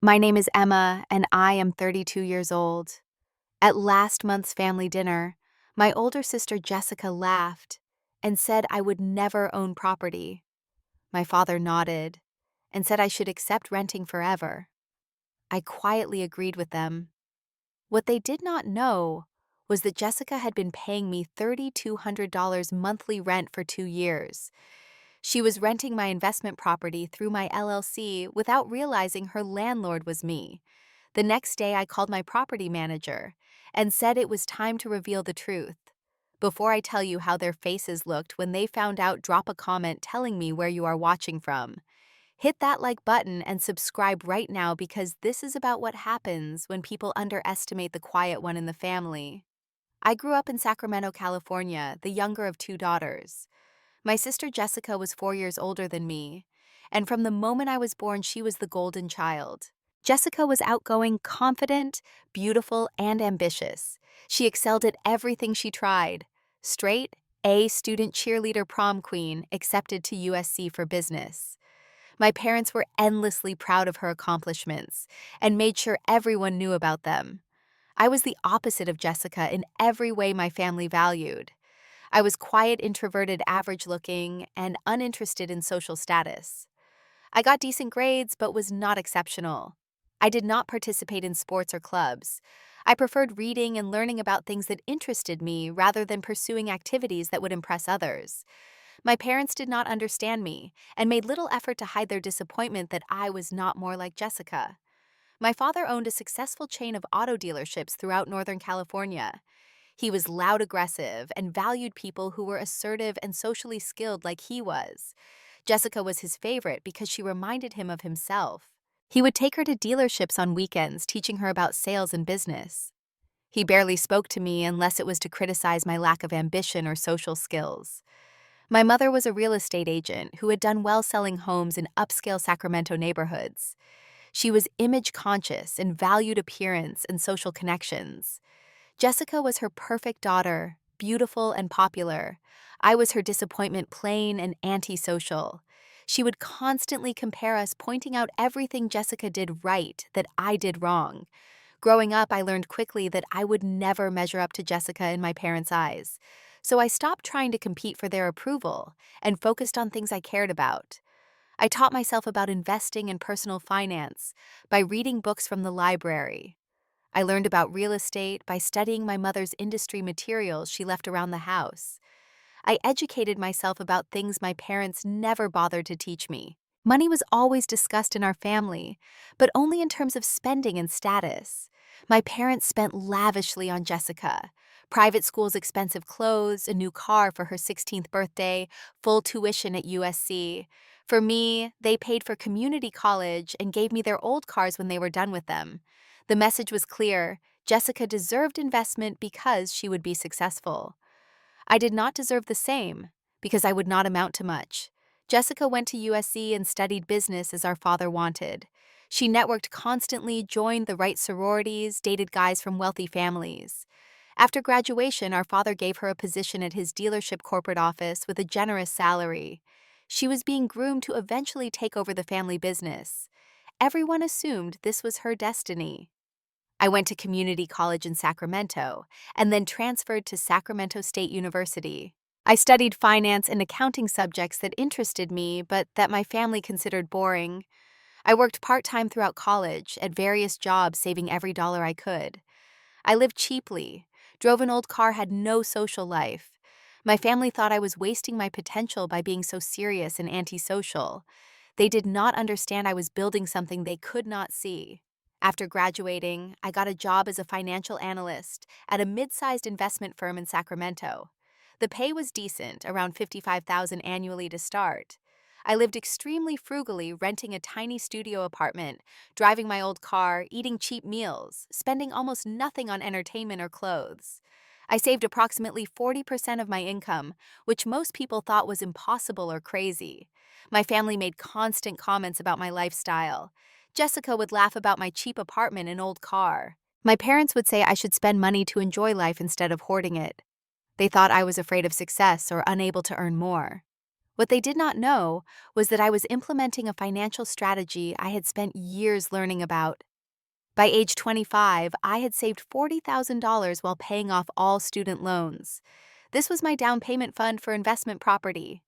My name is Emma, and I am 32 years old. At last month's family dinner, my older sister Jessica laughed and said I would never own property. My father nodded and said I should accept renting forever. I quietly agreed with them. What they did not know was that Jessica had been paying me $3,200 monthly rent for 2 years. She was renting my investment property through my LLC without realizing her landlord was me. The next day, I called my property manager and said it was time to reveal the truth. Before I tell you how their faces looked when they found out, drop a comment telling me where you are watching from. Hit that like button and subscribe right now because this is about what happens when people underestimate the quiet one in the family. I grew up in Sacramento, California, the younger of two daughters. My sister Jessica was 4 years older than me, and from the moment I was born, she was the golden child. Jessica was outgoing, confident, beautiful, and ambitious. She excelled at everything she tried. Straight A student cheerleader prom queen, accepted to USC for business. My parents were endlessly proud of her accomplishments and made sure everyone knew about them. I was the opposite of Jessica in every way my family valued. I was quiet, introverted, average-looking, and uninterested in social status. I got decent grades but was not exceptional. I did not participate in sports or clubs. I preferred reading and learning about things that interested me rather than pursuing activities that would impress others. My parents did not understand me and made little effort to hide their disappointment that I was not more like Jessica. My father owned a successful chain of auto dealerships throughout Northern California. He was loud, aggressive, and valued people who were assertive and socially skilled like he was. Jessica was his favorite because she reminded him of himself. He would take her to dealerships on weekends, teaching her about sales and business. He barely spoke to me unless it was to criticize my lack of ambition or social skills. My mother was a real estate agent who had done well selling homes in upscale Sacramento neighborhoods. She was image conscious and valued appearance and social connections. Jessica was her perfect daughter, beautiful and popular. I was her disappointment, plain and antisocial. She would constantly compare us, pointing out everything Jessica did right that I did wrong. Growing up, I learned quickly that I would never measure up to Jessica in my parents' eyes. So I stopped trying to compete for their approval and focused on things I cared about. I taught myself about investing and personal finance by reading books from the library. I learned about real estate by studying my mother's industry materials she left around the house. I educated myself about things my parents never bothered to teach me. Money was always discussed in our family, but only in terms of spending and status. My parents spent lavishly on Jessica. Private school's expensive clothes, a new car for her 16th birthday, full tuition at USC. For me, they paid for community college and gave me their old cars when they were done with them. The message was clear: Jessica deserved investment because she would be successful. I did not deserve the same, because I would not amount to much. Jessica went to USC and studied business as our father wanted. She networked constantly, joined the right sororities, dated guys from wealthy families. After graduation, our father gave her a position at his dealership corporate office with a generous salary. She was being groomed to eventually take over the family business. Everyone assumed this was her destiny. I went to community college in Sacramento and then transferred to Sacramento State University. I studied finance and accounting subjects that interested me but that my family considered boring. I worked part-time throughout college at various jobs, saving every dollar I could. I lived cheaply, drove an old car, had no social life. My family thought I was wasting my potential by being so serious and antisocial. They did not understand I was building something they could not see. After graduating, I got a job as a financial analyst at a mid-sized investment firm in Sacramento. The pay was decent, around $55,000 annually to start. I lived extremely frugally, renting a tiny studio apartment, driving my old car, eating cheap meals, spending almost nothing on entertainment or clothes. I saved approximately 40% of my income, which most people thought was impossible or crazy. My family made constant comments about my lifestyle. Jessica would laugh about my cheap apartment and old car. My parents would say I should spend money to enjoy life instead of hoarding it. They thought I was afraid of success or unable to earn more. What they did not know was that I was implementing a financial strategy I had spent years learning about. By age 25, I had saved $40,000 while paying off all student loans. This was my down payment fund for investment property.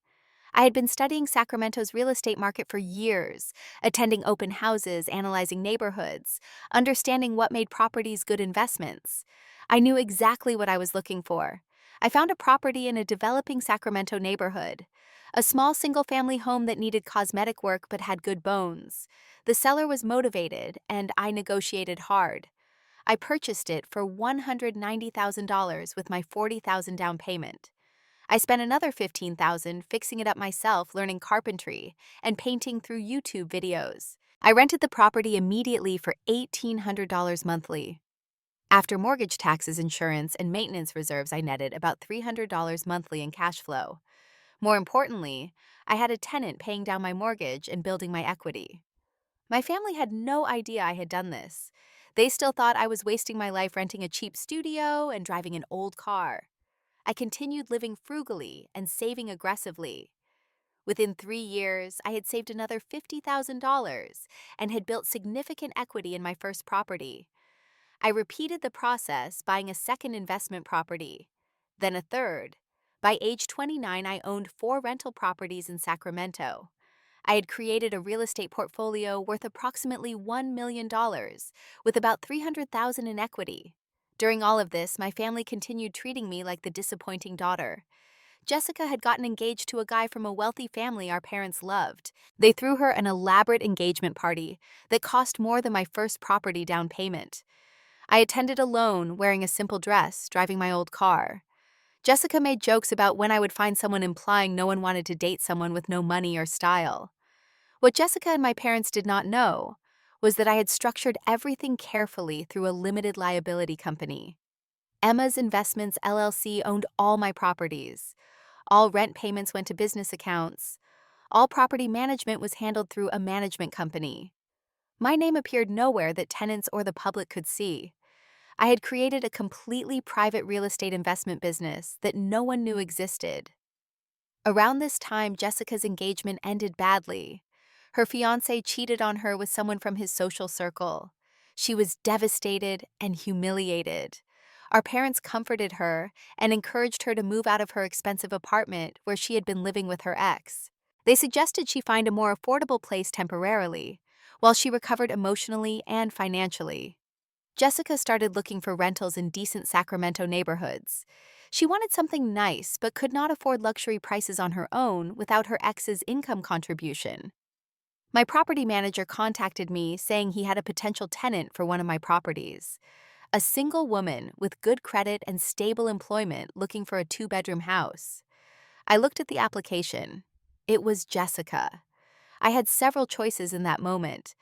I had been studying Sacramento's real estate market for years, attending open houses, analyzing neighborhoods, understanding what made properties good investments. I knew exactly what I was looking for. I found a property in a developing Sacramento neighborhood, a small single-family home that needed cosmetic work but had good bones. The seller was motivated, and I negotiated hard. I purchased it for $190,000 with my $40,000 down payment. I spent another $15,000 fixing it up myself, learning carpentry and painting through YouTube videos. I rented the property immediately for $1,800 monthly. After mortgage taxes, insurance, and maintenance reserves, I netted about $300 monthly in cash flow. More importantly, I had a tenant paying down my mortgage and building my equity. My family had no idea I had done this. They still thought I was wasting my life renting a cheap studio and driving an old car. I continued living frugally and saving aggressively. Within 3 years, I had saved another $50,000 and had built significant equity in my first property. I repeated the process, buying a second investment property, then a third. By age 29, I owned 4 rental properties in Sacramento. I had created a real estate portfolio worth approximately $1 million, with about $300,000 in equity. During all of this, my family continued treating me like the disappointing daughter. Jessica had gotten engaged to a guy from a wealthy family our parents loved. They threw her an elaborate engagement party that cost more than my first property down payment. I attended alone, wearing a simple dress, driving my old car. Jessica made jokes about when I would find someone, implying no one wanted to date someone with no money or style. What Jessica and my parents did not know was that I had structured everything carefully through a limited liability company. Emma's Investments LLC owned all my properties. All rent payments went to business accounts. All property management was handled through a management company. My name appeared nowhere that tenants or the public could see. I had created a completely private real estate investment business that no one knew existed. Around this time, Jessica's engagement ended badly. Her fiancé cheated on her with someone from his social circle. She was devastated and humiliated. Our parents comforted her and encouraged her to move out of her expensive apartment where she had been living with her ex. They suggested she find a more affordable place temporarily, while she recovered emotionally and financially. Jessica started looking for rentals in decent Sacramento neighborhoods. She wanted something nice but could not afford luxury prices on her own without her ex's income contribution. My property manager contacted me saying he had a potential tenant for one of my properties. A single woman with good credit and stable employment looking for a 2-bedroom house. I looked at the application. It was Jessica. I had several choices in that moment.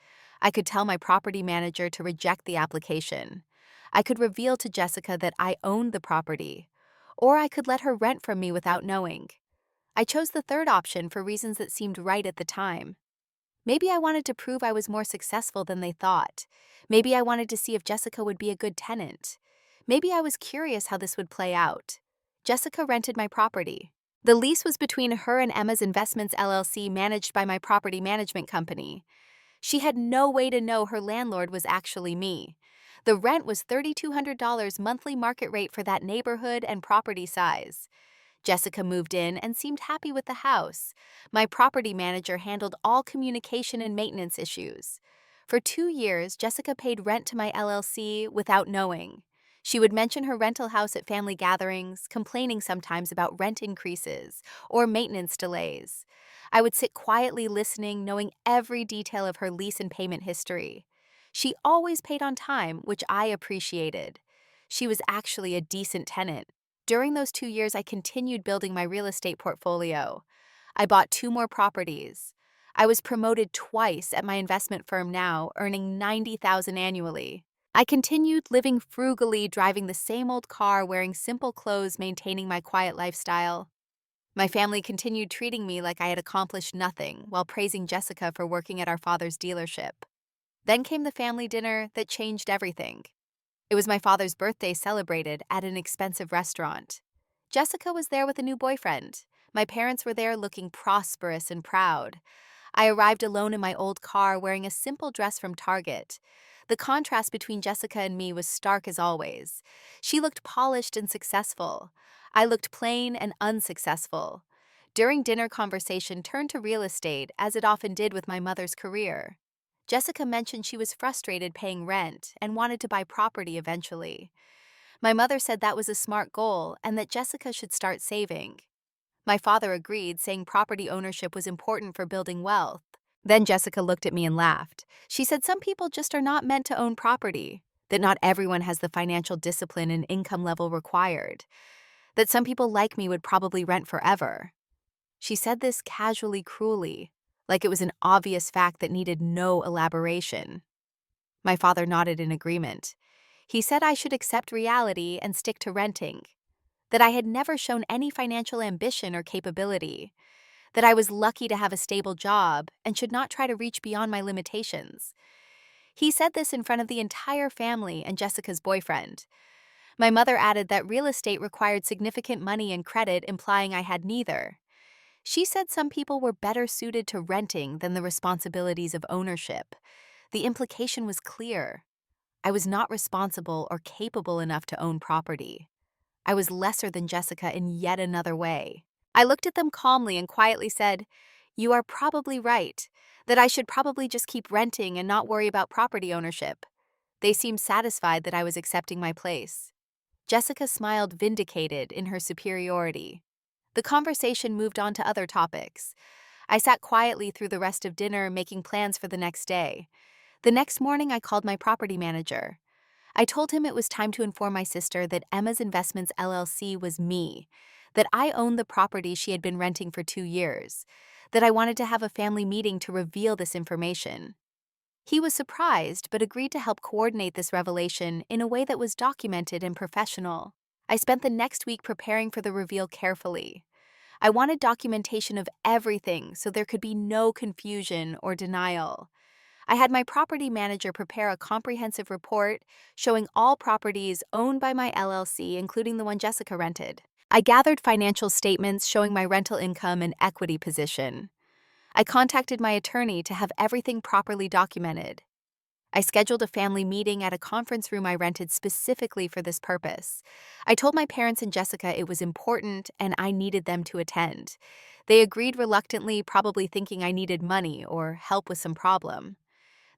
I could tell my property manager to reject the application. I could reveal to Jessica that I owned the property. Or I could let her rent from me without knowing. I chose the third option for reasons that seemed right at the time. Maybe I wanted to prove I was more successful than they thought. Maybe I wanted to see if Jessica would be a good tenant. Maybe I was curious how this would play out. Jessica rented my property. The lease was between her and Emma's Investments LLC, managed by my property management company. She had no way to know her landlord was actually me. The rent was $3,200 monthly market rate for that neighborhood and property size. Jessica moved in and seemed happy with the house. My property manager handled all communication and maintenance issues. For 2 years, Jessica paid rent to my LLC without knowing. She would mention her rental house at family gatherings, complaining sometimes about rent increases or maintenance delays. I would sit quietly listening, knowing every detail of her lease and payment history. She always paid on time, which I appreciated. She was actually a decent tenant. During those 2 years, I continued building my real estate portfolio. I bought 2 more properties. I was promoted twice at my investment firm now, earning $90,000 annually. I continued living frugally, driving the same old car, wearing simple clothes, maintaining my quiet lifestyle. My family continued treating me like I had accomplished nothing, while praising Jessica for working at our father's dealership. Then came the family dinner that changed everything. It was my father's birthday, celebrated at an expensive restaurant. Jessica was there with a new boyfriend. My parents were there looking prosperous and proud. I arrived alone in my old car wearing a simple dress from Target. The contrast between Jessica and me was stark as always. She looked polished and successful. I looked plain and unsuccessful. During dinner, conversation turned to real estate, as it often did with my mother's career. Jessica mentioned she was frustrated paying rent and wanted to buy property eventually. My mother said that was a smart goal and that Jessica should start saving. My father agreed, saying property ownership was important for building wealth. Then Jessica looked at me and laughed. She said some people just are not meant to own property, that not everyone has the financial discipline and income level required, that some people like me would probably rent forever. She said this casually, cruelly, like it was an obvious fact that needed no elaboration. My father nodded in agreement. He said I should accept reality and stick to renting, that I had never shown any financial ambition or capability, that I was lucky to have a stable job and should not try to reach beyond my limitations. He said this in front of the entire family and Jessica's boyfriend. My mother added that real estate required significant money and credit, implying I had neither. She said some people were better suited to renting than the responsibilities of ownership. The implication was clear. I was not responsible or capable enough to own property. I was lesser than Jessica in yet another way. I looked at them calmly and quietly said, "You are probably right, that I should probably just keep renting and not worry about property ownership." They seemed satisfied that I was accepting my place. Jessica smiled, vindicated in her superiority. The conversation moved on to other topics. I sat quietly through the rest of dinner, making plans for the next day. The next morning, I called my property manager. I told him it was time to inform my sister that Emma's Investments LLC was me, that I owned the property she had been renting for 2 years, that I wanted to have a family meeting to reveal this information. He was surprised but agreed to help coordinate this revelation in a way that was documented and professional. I spent the next week preparing for the reveal carefully. I wanted documentation of everything so there could be no confusion or denial. I had my property manager prepare a comprehensive report showing all properties owned by my LLC, including the one Jessica rented. I gathered financial statements showing my rental income and equity position. I contacted my attorney to have everything properly documented. I scheduled a family meeting at a conference room I rented specifically for this purpose. I told my parents and Jessica it was important and I needed them to attend. They agreed reluctantly, probably thinking I needed money or help with some problem.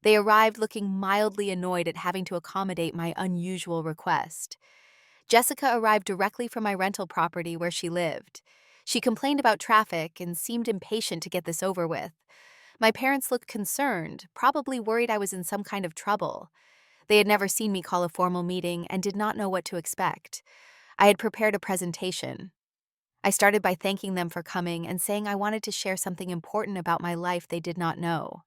They arrived looking mildly annoyed at having to accommodate my unusual request. Jessica arrived directly from my rental property where she lived. She complained about traffic and seemed impatient to get this over with. My parents looked concerned, probably worried I was in some kind of trouble. They had never seen me call a formal meeting and did not know what to expect. I had prepared a presentation. I started by thanking them for coming and saying I wanted to share something important about my life they did not know.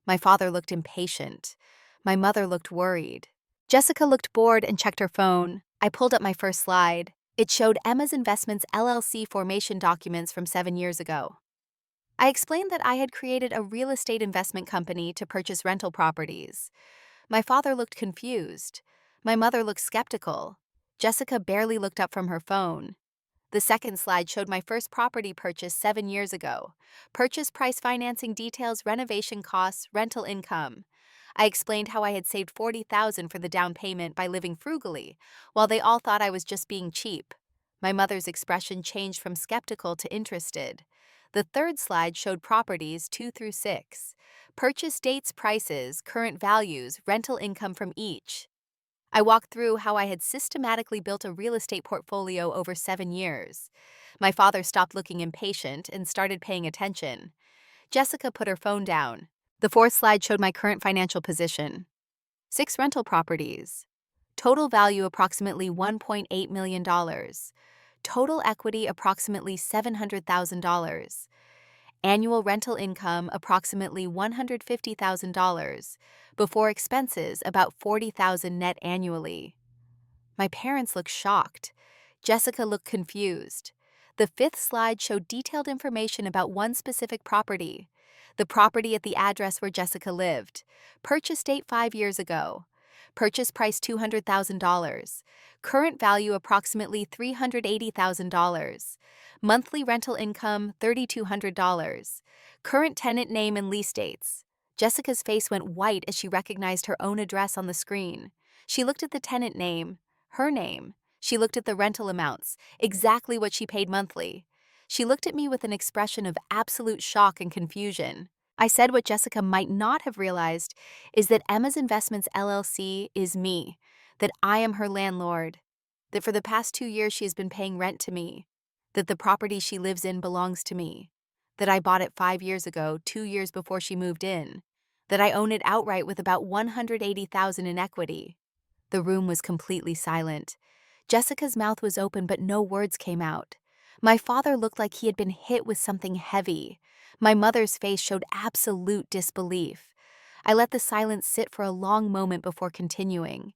My father looked impatient. My mother looked worried. Jessica looked bored and checked her phone. I pulled up my first slide. It showed Emma's Investments LLC formation documents from 7 years ago. I explained that I had created a real estate investment company to purchase rental properties. My father looked confused. My mother looked skeptical. Jessica barely looked up from her phone. The second slide showed my first property purchase 7 years ago. Purchase price, financing details, renovation costs, rental income. I explained how I had saved $40,000 for the down payment by living frugally, while they all thought I was just being cheap. My mother's expression changed from skeptical to interested. The third slide showed properties 2 through 6. Purchase dates, prices, current values, rental income from each. I walked through how I had systematically built a real estate portfolio over 7 years. My father stopped looking impatient and started paying attention. Jessica put her phone down. The fourth slide showed my current financial position. 6 rental properties. Total value approximately $1.8 million. Total equity approximately $700,000. Annual rental income approximately $150,000. Before expenses, about $40,000 net annually. My parents looked shocked. Jessica looked confused. The fifth slide showed detailed information about one specific property. The property at the address where Jessica lived. Purchase date 5 years ago. Purchase price $200,000. Current value approximately $380,000. Monthly rental income $3,200. Current tenant name and lease dates. Jessica's face went white as she recognized her own address on the screen. She looked at the tenant name, her name. She looked at the rental amounts, exactly what she paid monthly. She looked at me with an expression of absolute shock and confusion. I said what Jessica might not have realized is that Emma's Investments LLC is me, that I am her landlord, that for the past 2 years she has been paying rent to me, that the property she lives in belongs to me, that I bought it 5 years ago, 2 years before she moved in, that I own it outright with about $180,000 in equity. The room was completely silent. Jessica's mouth was open, but no words came out. My father looked like he had been hit with something heavy. My mother's face showed absolute disbelief. I let the silence sit for a long moment before continuing.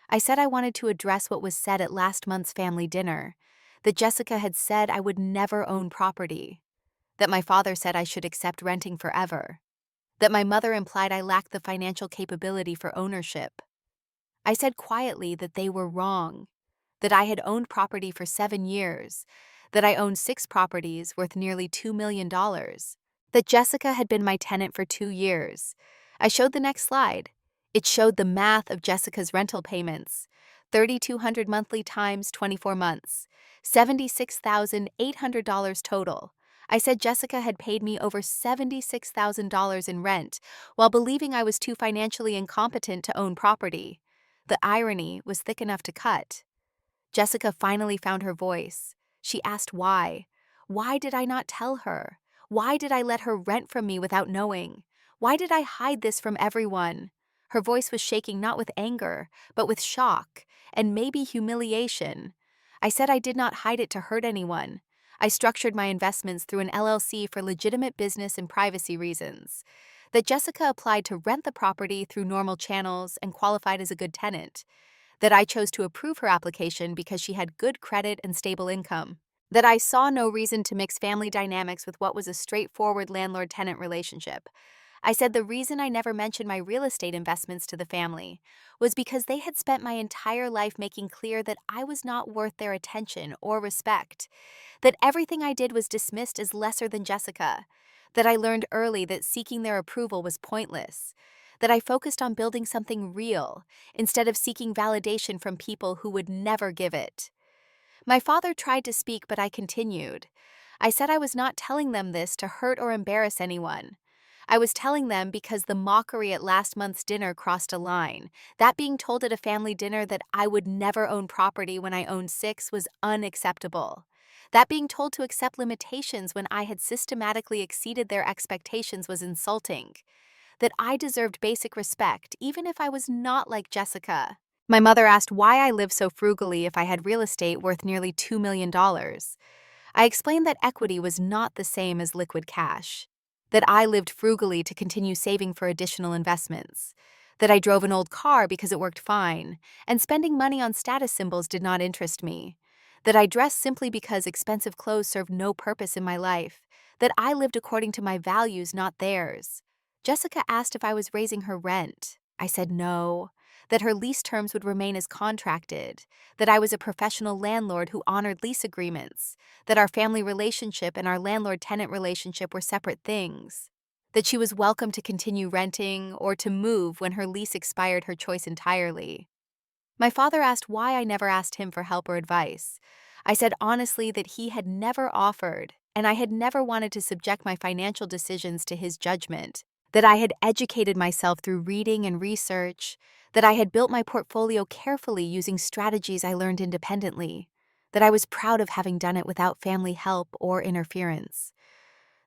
I said I wanted to address what was said at last month's family dinner, that Jessica had said I would never own property, that my father said I should accept renting forever, that my mother implied I lacked the financial capability for ownership. I said quietly that they were wrong, that I had owned property for 7 years, that I owned 6 properties worth nearly $2 million, that Jessica had been my tenant for 2 years. I showed the next slide. It showed the math of Jessica's rental payments, 3,200 monthly times 24 months, $76,800 total. I said Jessica had paid me over $76,000 in rent while believing I was too financially incompetent to own property. The irony was thick enough to cut. Jessica finally found her voice. She asked why. Why did I not tell her? Why did I let her rent from me without knowing? Why did I hide this from everyone? Her voice was shaking not with anger, but with shock, and maybe humiliation. I said I did not hide it to hurt anyone. I structured my investments through an LLC for legitimate business and privacy reasons. That Jessica applied to rent the property through normal channels and qualified as a good tenant. That I chose to approve her application because she had good credit and stable income. That I saw no reason to mix family dynamics with what was a straightforward landlord-tenant relationship. I said the reason I never mentioned my real estate investments to the family was because they had spent my entire life making clear that I was not worth their attention or respect, that everything I did was dismissed as lesser than Jessica, that I learned early that seeking their approval was pointless, that I focused on building something real instead of seeking validation from people who would never give it. My father tried to speak, but I continued. I said I was not telling them this to hurt or embarrass anyone. I was telling them because the mockery at last month's dinner crossed a line. That being told at a family dinner that I would never own property when I owned 6 was unacceptable. That being told to accept limitations when I had systematically exceeded their expectations was insulting. That I deserved basic respect, even if I was not like Jessica. My mother asked why I lived so frugally if I had real estate worth nearly $2 million. I explained that equity was not the same as liquid cash, that I lived frugally to continue saving for additional investments, that I drove an old car because it worked fine, and spending money on status symbols did not interest me, that I dressed simply because expensive clothes served no purpose in my life, that I lived according to my values, not theirs. Jessica asked if I was raising her rent. I said no, that her lease terms would remain as contracted, that I was a professional landlord who honored lease agreements, that our family relationship and our landlord-tenant relationship were separate things, that she was welcome to continue renting or to move when her lease expired, her choice entirely. My father asked why I never asked him for help or advice. I said honestly that he had never offered, and I had never wanted to subject my financial decisions to his judgment, that I had educated myself through reading and research, that I had built my portfolio carefully using strategies I learned independently, that I was proud of having done it without family help or interference.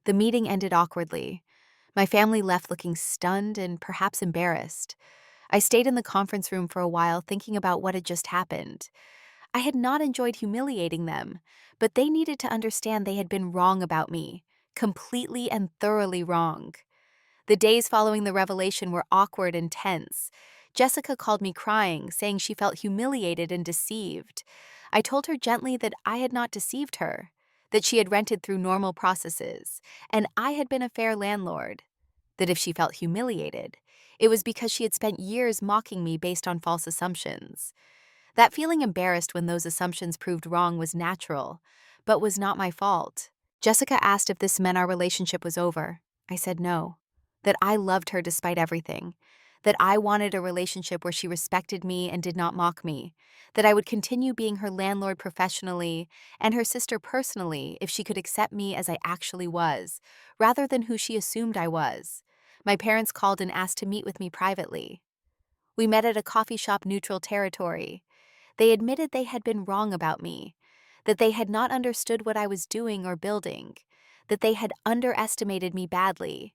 The meeting ended awkwardly. My family left looking stunned and perhaps embarrassed. I stayed in the conference room for a while thinking about what had just happened. I had not enjoyed humiliating them, but they needed to understand they had been wrong about me, completely and thoroughly wrong. The days following the revelation were awkward and tense. Jessica called me crying, saying she felt humiliated and deceived. I told her gently that I had not deceived her, that she had rented through normal processes, and I had been a fair landlord, that if she felt humiliated, it was because she had spent years mocking me based on false assumptions. That feeling embarrassed when those assumptions proved wrong was natural, but was not my fault. Jessica asked if this meant our relationship was over. I said no, that I loved her despite everything, that I wanted a relationship where she respected me and did not mock me, that I would continue being her landlord professionally and her sister personally if she could accept me as I actually was, rather than who she assumed I was. My parents called and asked to meet with me privately. We met at a coffee shop neutral territory. They admitted they had been wrong about me, that they had not understood what I was doing or building, that they had underestimated me badly.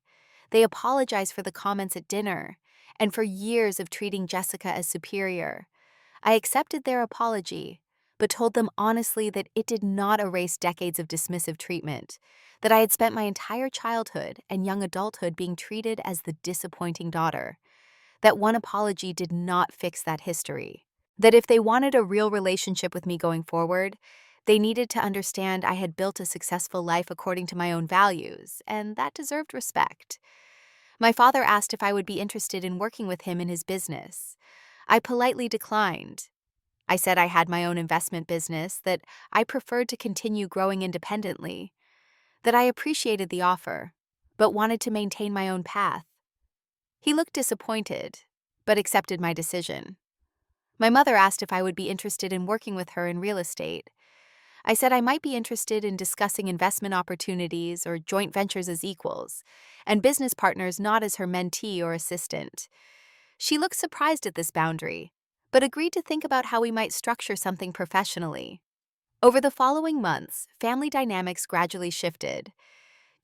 They apologized for the comments at dinner and for years of treating Jessica as superior. I accepted their apology, but told them honestly that it did not erase decades of dismissive treatment, that I had spent my entire childhood and young adulthood being treated as the disappointing daughter, that one apology did not fix that history, that if they wanted a real relationship with me going forward, they needed to understand I had built a successful life according to my own values, and that deserved respect. My father asked if I would be interested in working with him in his business. I politely declined. I said I had my own investment business, that I preferred to continue growing independently, that I appreciated the offer, but wanted to maintain my own path. He looked disappointed, but accepted my decision. My mother asked if I would be interested in working with her in real estate. I said I might be interested in discussing investment opportunities or joint ventures as equals, and business partners not as her mentee or assistant. She looked surprised at this boundary, but agreed to think about how we might structure something professionally. Over the following months, family dynamics gradually shifted.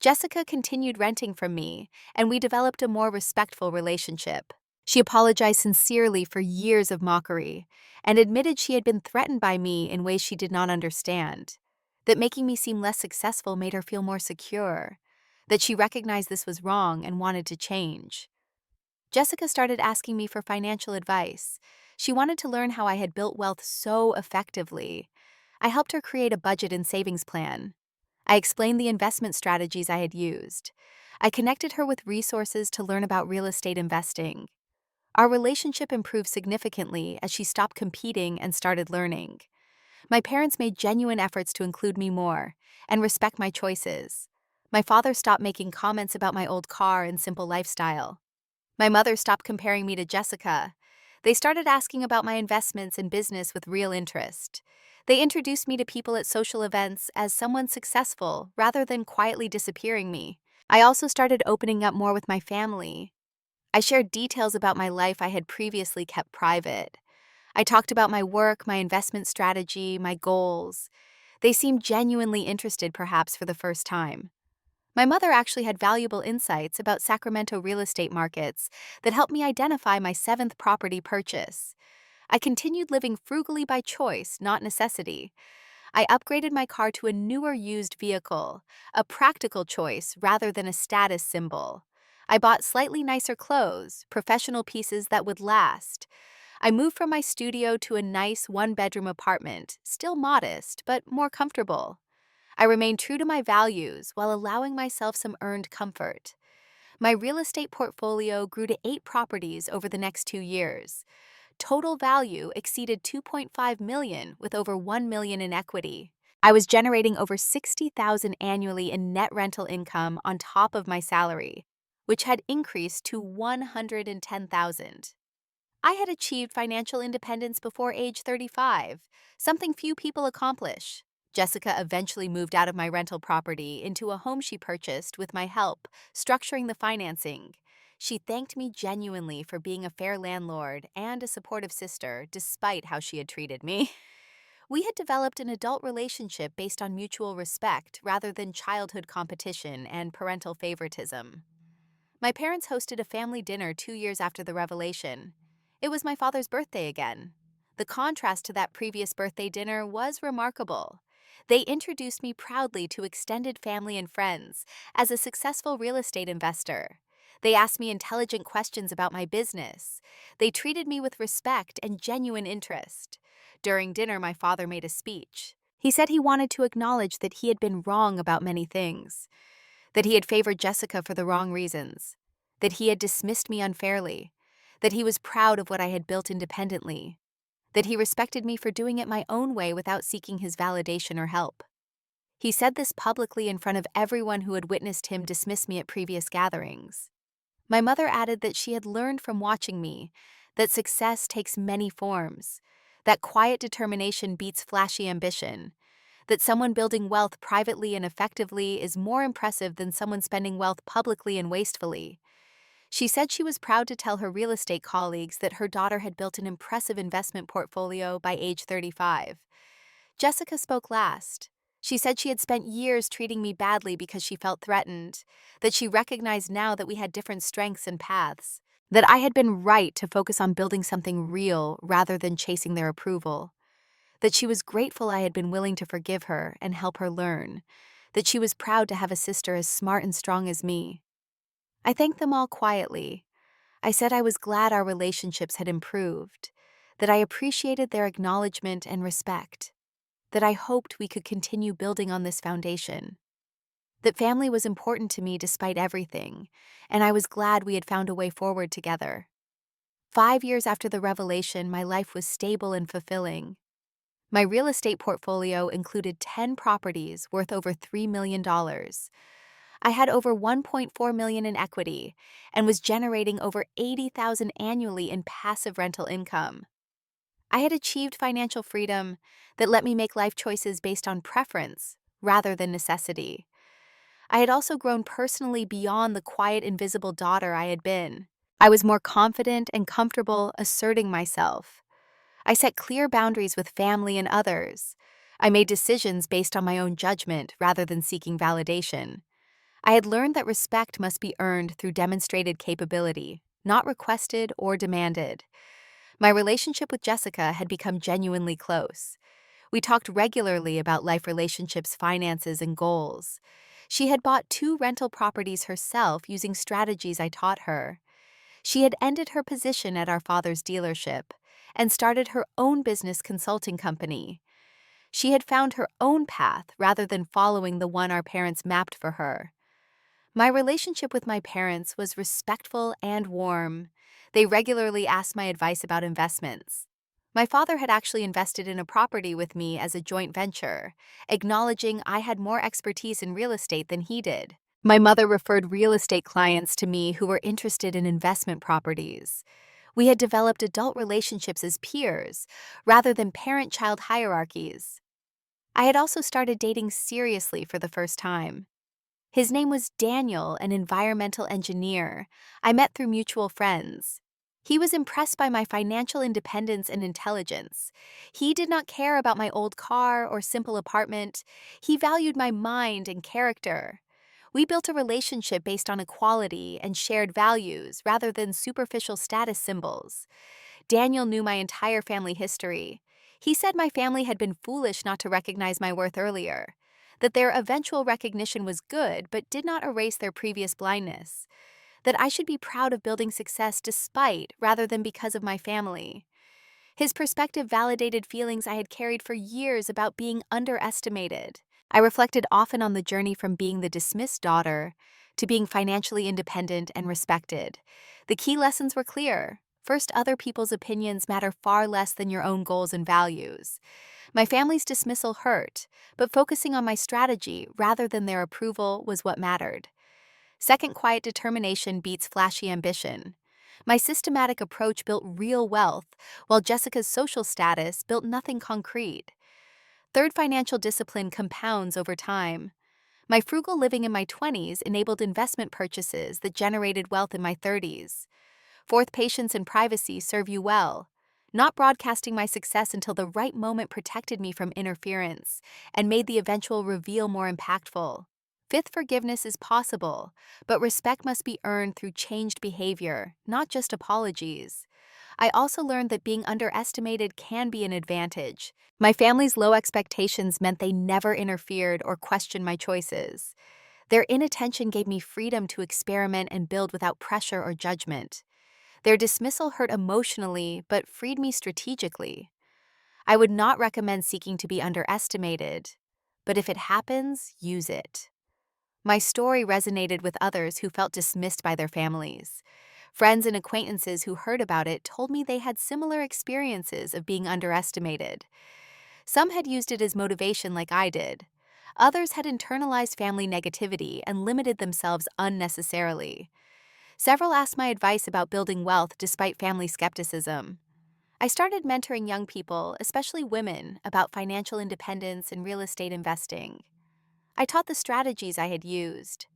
Jessica continued renting from me, and we developed a more respectful relationship. She apologized sincerely for years of mockery and admitted she had been threatened by me in ways she did not understand, that making me seem less successful made her feel more secure, that she recognized this was wrong and wanted to change. Jessica started asking me for financial advice. She wanted to learn how I had built wealth so effectively. I helped her create a budget and savings plan. I explained the investment strategies I had used. I connected her with resources to learn about real estate investing. Our relationship improved significantly as she stopped competing and started learning. My parents made genuine efforts to include me more and respect my choices. My father stopped making comments about my old car and simple lifestyle. My mother stopped comparing me to Jessica. They started asking about my investments and business with real interest. They introduced me to people at social events as someone successful rather than quietly disappearing me. I also started opening up more with my family. I shared details about my life I had previously kept private. I talked about my work, my investment strategy, my goals. They seemed genuinely interested, perhaps for the first time. My mother actually had valuable insights about Sacramento real estate markets that helped me identify my seventh property purchase. I continued living frugally by choice, not necessity. I upgraded my car to a newer used vehicle, a practical choice rather than a status symbol. I bought slightly nicer clothes, professional pieces that would last. I moved from my studio to a nice one-bedroom apartment, still modest, but more comfortable. I remained true to my values while allowing myself some earned comfort. My real estate portfolio grew to 8 properties over the next 2 years. Total value exceeded $2.5 million with over $1 million in equity. I was generating over $60,000 annually in net rental income on top of my salary, which had increased to $110,000. I had achieved financial independence before age 35, something few people accomplish. Jessica eventually moved out of my rental property into a home she purchased with my help, structuring the financing. She thanked me genuinely for being a fair landlord and a supportive sister, despite how she had treated me. We had developed an adult relationship based on mutual respect rather than childhood competition and parental favoritism. My parents hosted a family dinner 2 years after the revelation. It was my father's birthday again. The contrast to that previous birthday dinner was remarkable. They introduced me proudly to extended family and friends as a successful real estate investor. They asked me intelligent questions about my business. They treated me with respect and genuine interest. During dinner, my father made a speech. He said he wanted to acknowledge that he had been wrong about many things, that he had favored Jessica for the wrong reasons, that he had dismissed me unfairly, that he was proud of what I had built independently, that he respected me for doing it my own way without seeking his validation or help. He said this publicly in front of everyone who had witnessed him dismiss me at previous gatherings. My mother added that she had learned from watching me that success takes many forms, that quiet determination beats flashy ambition, that someone building wealth privately and effectively is more impressive than someone spending wealth publicly and wastefully. She said she was proud to tell her real estate colleagues that her daughter had built an impressive investment portfolio by age 35. Jessica spoke last. She said she had spent years treating me badly because she felt threatened, that she recognized now that we had different strengths and paths, that I had been right to focus on building something real rather than chasing their approval, that she was grateful I had been willing to forgive her and help her learn, that she was proud to have a sister as smart and strong as me. I thanked them all quietly. I said I was glad our relationships had improved, that I appreciated their acknowledgement and respect, that I hoped we could continue building on this foundation, that family was important to me despite everything, and I was glad we had found a way forward together. 5 years after the revelation, my life was stable and fulfilling. My real estate portfolio included 10 properties worth over $3 million. I had over $1.4 million in equity and was generating over $80,000 annually in passive rental income. I had achieved financial freedom that let me make life choices based on preference rather than necessity. I had also grown personally beyond the quiet, invisible daughter I had been. I was more confident and comfortable asserting myself. I set clear boundaries with family and others. I made decisions based on my own judgment rather than seeking validation. I had learned that respect must be earned through demonstrated capability, not requested or demanded. My relationship with Jessica had become genuinely close. We talked regularly about life relationships, finances, and goals. She had bought 2 rental properties herself using strategies I taught her. She had ended her position at our father's dealership and started her own business consulting company. She had found her own path rather than following the one our parents mapped for her. My relationship with my parents was respectful and warm. They regularly asked my advice about investments. My father had actually invested in a property with me as a joint venture, acknowledging I had more expertise in real estate than he did. My mother referred real estate clients to me who were interested in investment properties. We had developed adult relationships as peers, rather than parent-child hierarchies. I had also started dating seriously for the first time. His name was Daniel, an environmental engineer I met through mutual friends. He was impressed by my financial independence and intelligence. He did not care about my old car or simple apartment. He valued my mind and character. We built a relationship based on equality and shared values rather than superficial status symbols. Daniel knew my entire family history. He said my family had been foolish not to recognize my worth earlier, that their eventual recognition was good but did not erase their previous blindness, that I should be proud of building success despite rather than because of my family. His perspective validated feelings I had carried for years about being underestimated. I reflected often on the journey from being the dismissed daughter to being financially independent and respected. The key lessons were clear. First, other people's opinions matter far less than your own goals and values. My family's dismissal hurt, but focusing on my strategy rather than their approval was what mattered. Second, quiet determination beats flashy ambition. My systematic approach built real wealth, while Jessica's social status built nothing concrete. Third, financial discipline compounds over time. My frugal living in my 20s enabled investment purchases that generated wealth in my 30s. Fourth, patience and privacy serve you well. Not broadcasting my success until the right moment protected me from interference and made the eventual reveal more impactful. Fifth, forgiveness is possible, but respect must be earned through changed behavior, not just apologies. I also learned that being underestimated can be an advantage. My family's low expectations meant they never interfered or questioned my choices. Their inattention gave me freedom to experiment and build without pressure or judgment. Their dismissal hurt emotionally, but freed me strategically. I would not recommend seeking to be underestimated, but if it happens, use it. My story resonated with others who felt dismissed by their families. Friends and acquaintances who heard about it told me they had similar experiences of being underestimated. Some had used it as motivation like I did. Others had internalized family negativity and limited themselves unnecessarily. Several asked my advice about building wealth despite family skepticism. I started mentoring young people, especially women, about financial independence and real estate investing. I taught the strategies I had used.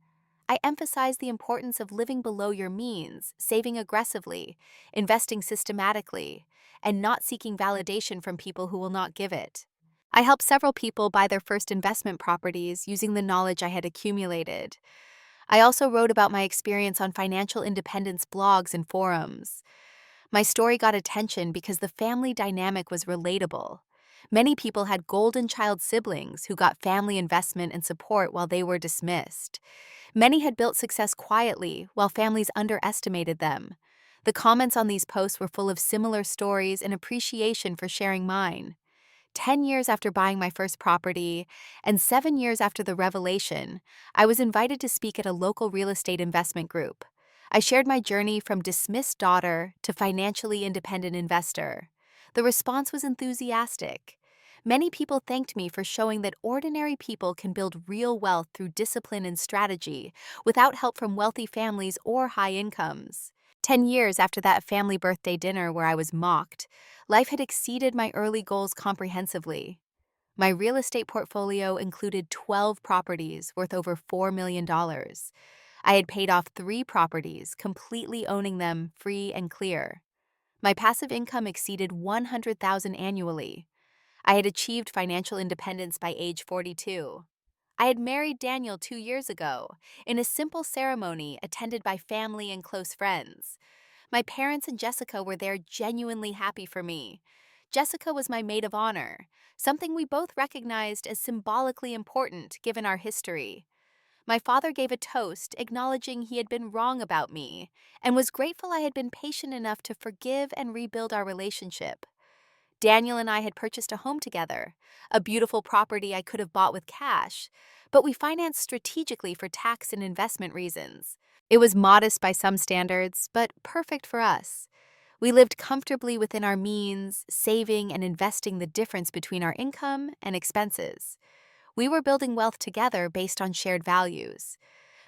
I emphasized the importance of living below your means, saving aggressively, investing systematically, and not seeking validation from people who will not give it. I helped several people buy their first investment properties using the knowledge I had accumulated. I also wrote about my experience on financial independence blogs and forums. My story got attention because the family dynamic was relatable. Many people had golden child siblings who got family investment and support while they were dismissed. Many had built success quietly while families underestimated them. The comments on these posts were full of similar stories and appreciation for sharing mine. 10 years after buying my first property and 7 years after the revelation, I was invited to speak at a local real estate investment group. I shared my journey from dismissed daughter to financially independent investor. The response was enthusiastic. Many people thanked me for showing that ordinary people can build real wealth through discipline and strategy without help from wealthy families or high incomes. 10 years after that family birthday dinner where I was mocked, life had exceeded my early goals comprehensively. My real estate portfolio included 12 properties worth over $4 million. I had paid off 3 properties, completely owning them free and clear. My passive income exceeded $100,000 annually. I had achieved financial independence by age 42. I had married Daniel 2 years ago, in a simple ceremony attended by family and close friends. My parents and Jessica were there genuinely happy for me. Jessica was my maid of honor, something we both recognized as symbolically important given our history. My father gave a toast acknowledging he had been wrong about me and was grateful I had been patient enough to forgive and rebuild our relationship. Daniel and I had purchased a home together, a beautiful property I could have bought with cash, but we financed strategically for tax and investment reasons. It was modest by some standards, but perfect for us. We lived comfortably within our means, saving and investing the difference between our income and expenses. We were building wealth together based on shared values.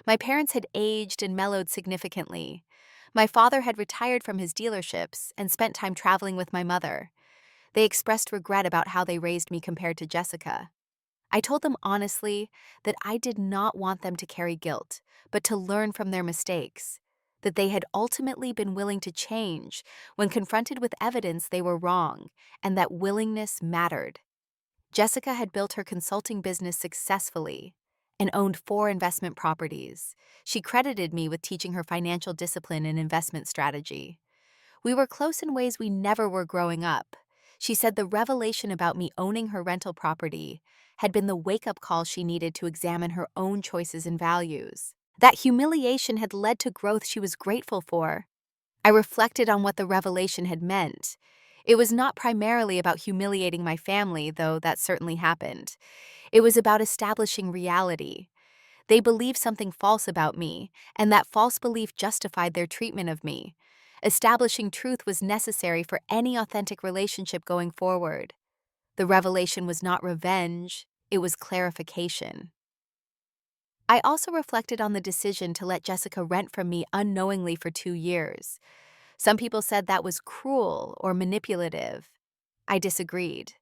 My parents had aged and mellowed significantly. My father had retired from his dealerships and spent time traveling with my mother. They expressed regret about how they raised me compared to Jessica. I told them honestly that I did not want them to carry guilt, but to learn from their mistakes, that they had ultimately been willing to change when confronted with evidence they were wrong, and that willingness mattered. Jessica had built her consulting business successfully and owned 4 investment properties. She credited me with teaching her financial discipline and investment strategy. We were close in ways we never were growing up. She said the revelation about me owning her rental property had been the wake-up call she needed to examine her own choices and values. That humiliation had led to growth she was grateful for. I reflected on what the revelation had meant. It was not primarily about humiliating my family, though that certainly happened. It was about establishing reality. They believed something false about me, and that false belief justified their treatment of me. Establishing truth was necessary for any authentic relationship going forward. The revelation was not revenge, it was clarification. I also reflected on the decision to let Jessica rent from me unknowingly for 2 years. Some people said that was cruel or manipulative. I disagreed.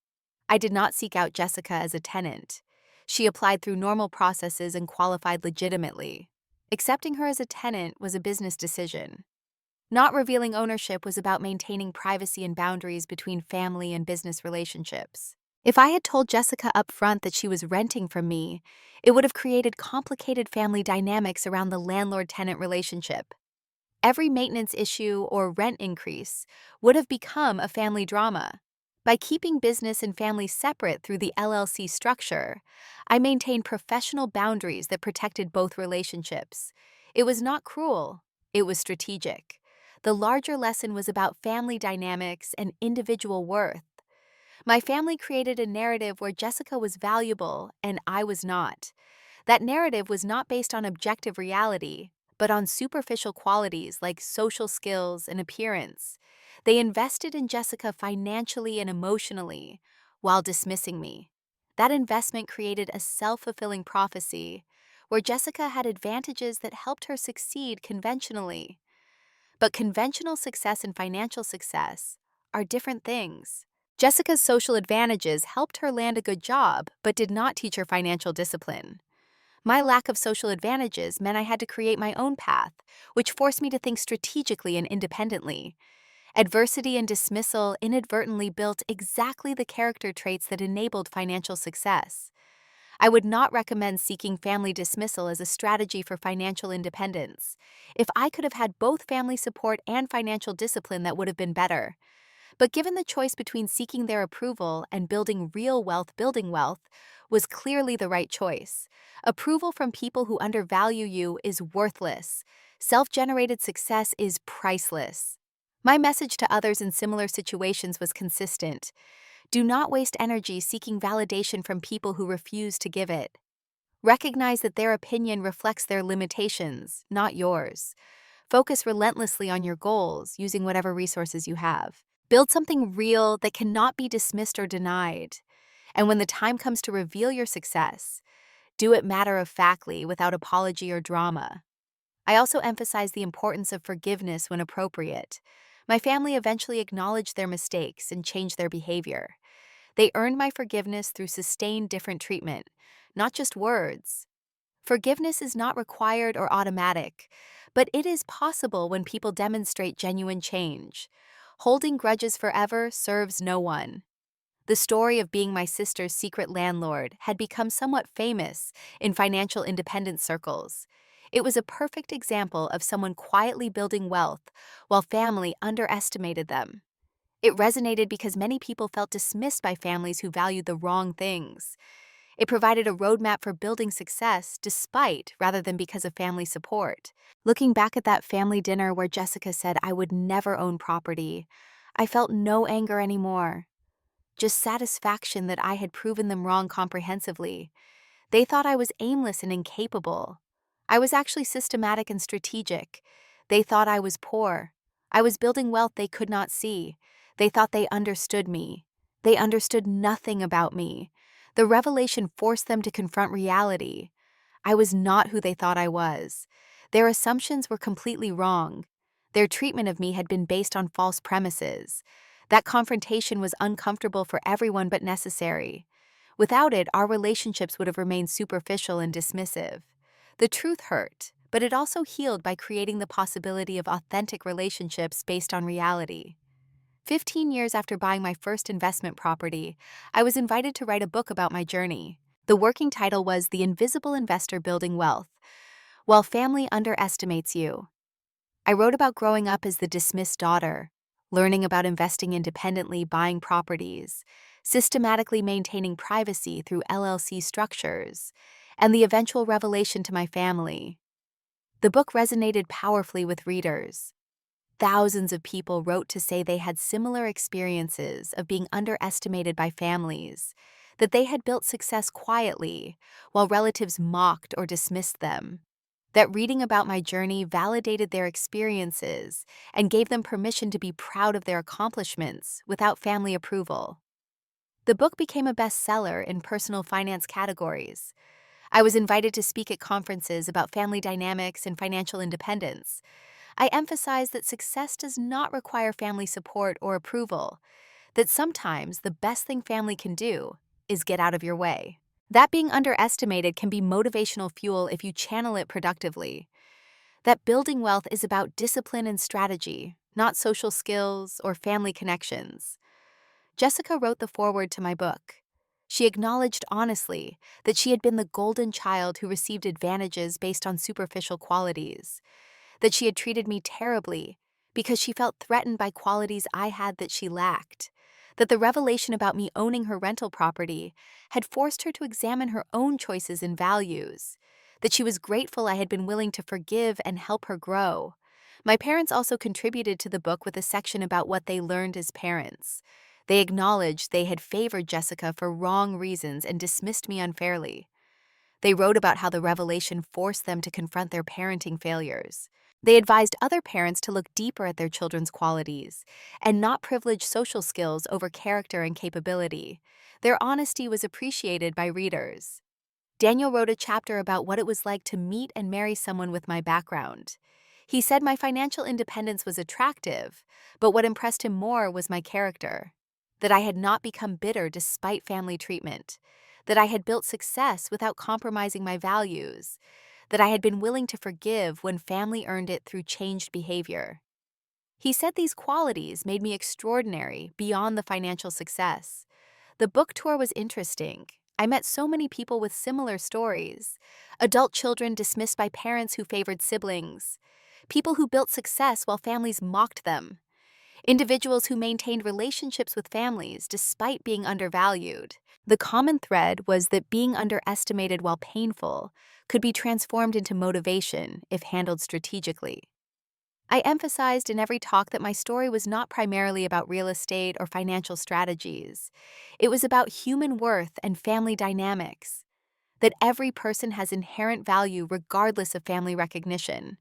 I did not seek out Jessica as a tenant. She applied through normal processes and qualified legitimately. Accepting her as a tenant was a business decision. Not revealing ownership was about maintaining privacy and boundaries between family and business relationships. If I had told Jessica up front that she was renting from me, it would have created complicated family dynamics around the landlord-tenant relationship. Every maintenance issue or rent increase would have become a family drama. By keeping business and family separate through the LLC structure, I maintained professional boundaries that protected both relationships. It was not cruel, it was strategic. The larger lesson was about family dynamics and individual worth. My family created a narrative where Jessica was valuable and I was not. That narrative was not based on objective reality, but on superficial qualities like social skills and appearance. They invested in Jessica financially and emotionally while dismissing me. That investment created a self-fulfilling prophecy, where Jessica had advantages that helped her succeed conventionally. But conventional success and financial success are different things. Jessica's social advantages helped her land a good job, but did not teach her financial discipline. My lack of social advantages meant I had to create my own path, which forced me to think strategically and independently. Adversity and dismissal inadvertently built exactly the character traits that enabled financial success. I would not recommend seeking family dismissal as a strategy for financial independence. If I could have had both family support and financial discipline, that would have been better. But given the choice between seeking their approval and building real wealth, building wealth was clearly the right choice. Approval from people who undervalue you is worthless. Self-generated success is priceless. My message to others in similar situations was consistent. Do not waste energy seeking validation from people who refuse to give it. Recognize that their opinion reflects their limitations, not yours. Focus relentlessly on your goals using whatever resources you have. Build something real that cannot be dismissed or denied. And when the time comes to reveal your success, do it matter-of-factly without apology or drama. I also emphasize the importance of forgiveness when appropriate. My family eventually acknowledged their mistakes and changed their behavior. They earned my forgiveness through sustained different treatment, not just words. Forgiveness is not required or automatic, but it is possible when people demonstrate genuine change. Holding grudges forever serves no one. The story of being my sister's secret landlord had become somewhat famous in financial independence circles. It was a perfect example of someone quietly building wealth while family underestimated them. It resonated because many people felt dismissed by families who valued the wrong things. It provided a roadmap for building success despite rather than because of family support. Looking back at that family dinner where Jessica said I would never own property, I felt no anger anymore, just satisfaction that I had proven them wrong comprehensively. They thought I was aimless and incapable. I was actually systematic and strategic. They thought I was poor. I was building wealth they could not see. They thought they understood me. They understood nothing about me. The revelation forced them to confront reality. I was not who they thought I was. Their assumptions were completely wrong. Their treatment of me had been based on false premises. That confrontation was uncomfortable for everyone but necessary. Without it, our relationships would have remained superficial and dismissive. The truth hurt, but it also healed by creating the possibility of authentic relationships based on reality. 15 years after buying my first investment property, I was invited to write a book about my journey. The working title was The Invisible Investor Building Wealth, While Family Underestimates You. I wrote about growing up as the dismissed daughter, learning about investing independently, buying properties, systematically maintaining privacy through LLC structures, and the eventual revelation to my family. The book resonated powerfully with readers. Thousands of people wrote to say they had similar experiences of being underestimated by families, that they had built success quietly, while relatives mocked or dismissed them. That reading about my journey validated their experiences and gave them permission to be proud of their accomplishments without family approval. The book became a bestseller in personal finance categories. I was invited to speak at conferences about family dynamics and financial independence. I emphasized that success does not require family support or approval, that sometimes the best thing family can do is get out of your way. That being underestimated can be motivational fuel if you channel it productively. That building wealth is about discipline and strategy, not social skills or family connections. Jessica wrote the foreword to my book. She acknowledged honestly that she had been the golden child who received advantages based on superficial qualities, that she had treated me terribly because she felt threatened by qualities I had that she lacked, that the revelation about me owning her rental property had forced her to examine her own choices and values, that she was grateful I had been willing to forgive and help her grow. My parents also contributed to the book with a section about what they learned as parents. They acknowledged they had favored Jessica for wrong reasons and dismissed me unfairly. They wrote about how the revelation forced them to confront their parenting failures. They advised other parents to look deeper at their children's qualities and not privilege social skills over character and capability. Their honesty was appreciated by readers. Daniel wrote a chapter about what it was like to meet and marry someone with my background. He said my financial independence was attractive, but what impressed him more was my character. That I had not become bitter despite family treatment. That I had built success without compromising my values. That I had been willing to forgive when family earned it through changed behavior. He said these qualities made me extraordinary beyond the financial success. The book tour was interesting. I met so many people with similar stories. Adult children dismissed by parents who favored siblings. People who built success while families mocked them. Individuals who maintained relationships with families despite being undervalued. The common thread was that being underestimated while painful could be transformed into motivation if handled strategically. I emphasized in every talk that my story was not primarily about real estate or financial strategies. It was about human worth and family dynamics. That every person has inherent value regardless of family recognition.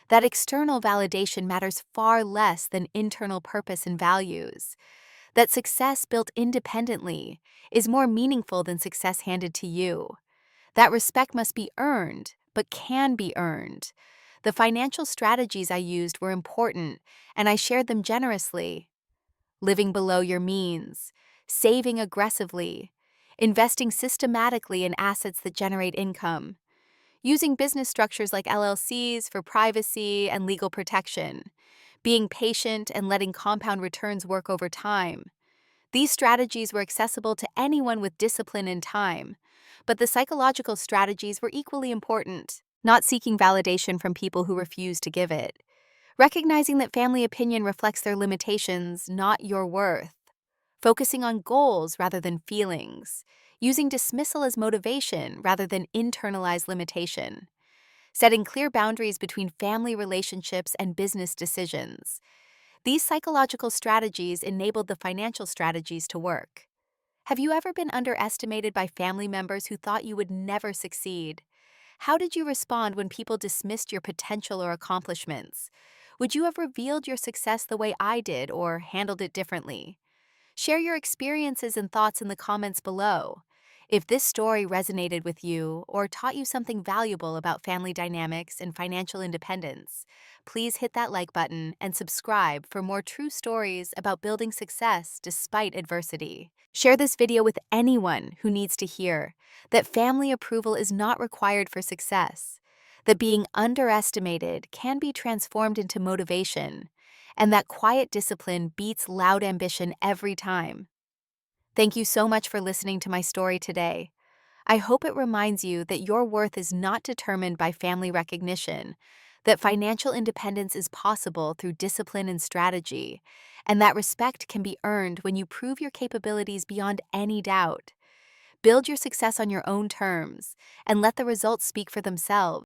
That external validation matters far less than internal purpose and values. That success built independently is more meaningful than success handed to you. That respect must be earned, but can be earned. The financial strategies I used were important, and I shared them generously. Living below your means, saving aggressively, investing systematically in assets that generate income, using business structures like LLCs for privacy and legal protection, being patient and letting compound returns work over time. These strategies were accessible to anyone with discipline and time, but the psychological strategies were equally important, not seeking validation from people who refuse to give it. Recognizing that family opinion reflects their limitations, not your worth. Focusing on goals rather than feelings. Using dismissal as motivation rather than internalized limitation. Setting clear boundaries between family relationships and business decisions. These psychological strategies enabled the financial strategies to work. Have you ever been underestimated by family members who thought you would never succeed? How did you respond when people dismissed your potential or accomplishments? Would you have revealed your success the way I did or handled it differently? Share your experiences and thoughts in the comments below. If this story resonated with you or taught you something valuable about family dynamics and financial independence, please hit that like button and subscribe for more true stories about building success despite adversity. Share this video with anyone who needs to hear that family approval is not required for success, that being underestimated can be transformed into motivation, and that quiet discipline beats loud ambition every time. Thank you so much for listening to my story today. I hope it reminds you that your worth is not determined by family recognition, that financial independence is possible through discipline and strategy, and that respect can be earned when you prove your capabilities beyond any doubt. Build your success on your own terms, and let the results speak for themselves.